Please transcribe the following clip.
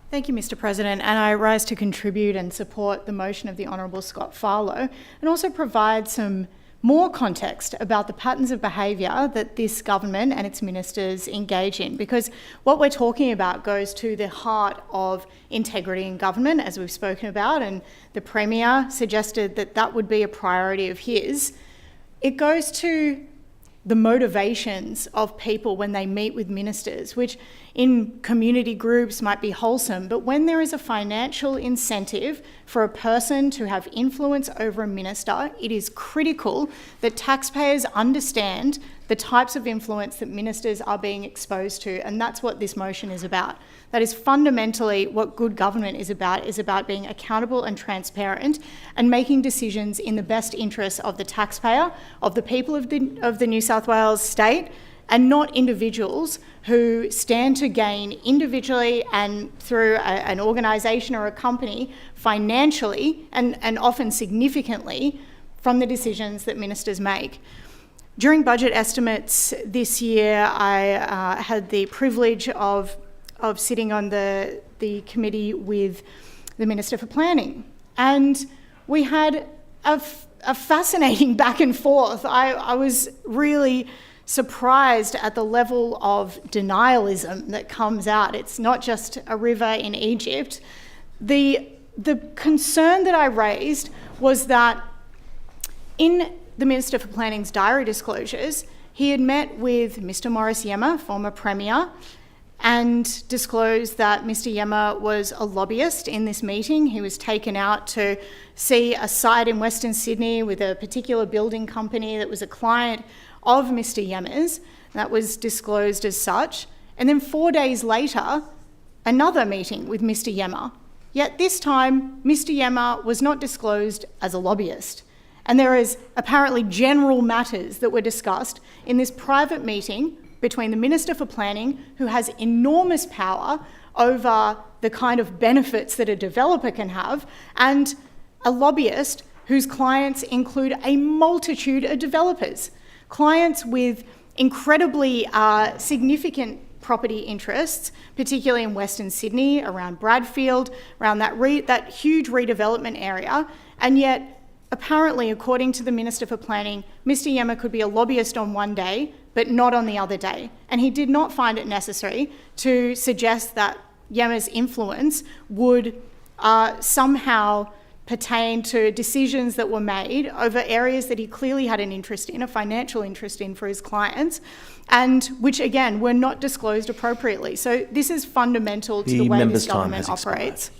Thank you, Mr. President, and I rise to contribute and support the motion of the Honourable Scott Farlow and also provide some more context about the patterns of behaviour that this government and its ministers engage in, because what we're talking about goes to the heart of integrity in government, as we've spoken about, and the Premier suggested that that would be a priority of his. It goes to the motivations of people when they meet with ministers, which in community groups might be wholesome, but when there is a financial incentive for a person to have influence over a minister, it is critical that taxpayers understand the types of influence that ministers are being exposed to, and that's what this motion is about. That is fundamentally what good government is about being accountable and transparent and making decisions in the best interests of the taxpayer, of the people of the New South Wales state, and not individuals who stand to gain individually and through an organisation or a company financially and often significantly from the decisions that ministers make. During budget estimates this year, I had the privilege of sitting on the committee with the Minister for Planning, and we had a fascinating back and forth. I was really surprised at the level of denialism that comes out. It's not just a river in Egypt. The concern that I raised was that in the Minister for Planning's diary disclosures, he had met with Mr. Morris Yema, former Premier, and disclosed that Mr. Yema was a lobbyist in this meeting. He was taken out to see a site in Western Sydney with a particular building company that was a client of Mr. Yema's. That was disclosed as such. And then 4 days later, another meeting with Mr. Yema. Yet this time, Mr. Yema was not disclosed as a lobbyist. And there is apparently general matters that were discussed in this private meeting between the Minister for Planning, who has enormous power over the kind of benefits that a developer can have, and a lobbyist whose clients include a multitude of developers, clients with incredibly significant property interests, particularly in Western Sydney, around Bradfield, around that huge redevelopment area, and yet apparently, according to the Minister for Planning, Mr. Yema could be a lobbyist on one day, but not on the other day. And he did not find it necessary to suggest that Yema's influence would somehow pertain to decisions that were made over areas that he clearly had an interest in, a financial interest in for his clients, and which, again, were not disclosed appropriately. So this is fundamental to the way this government operates.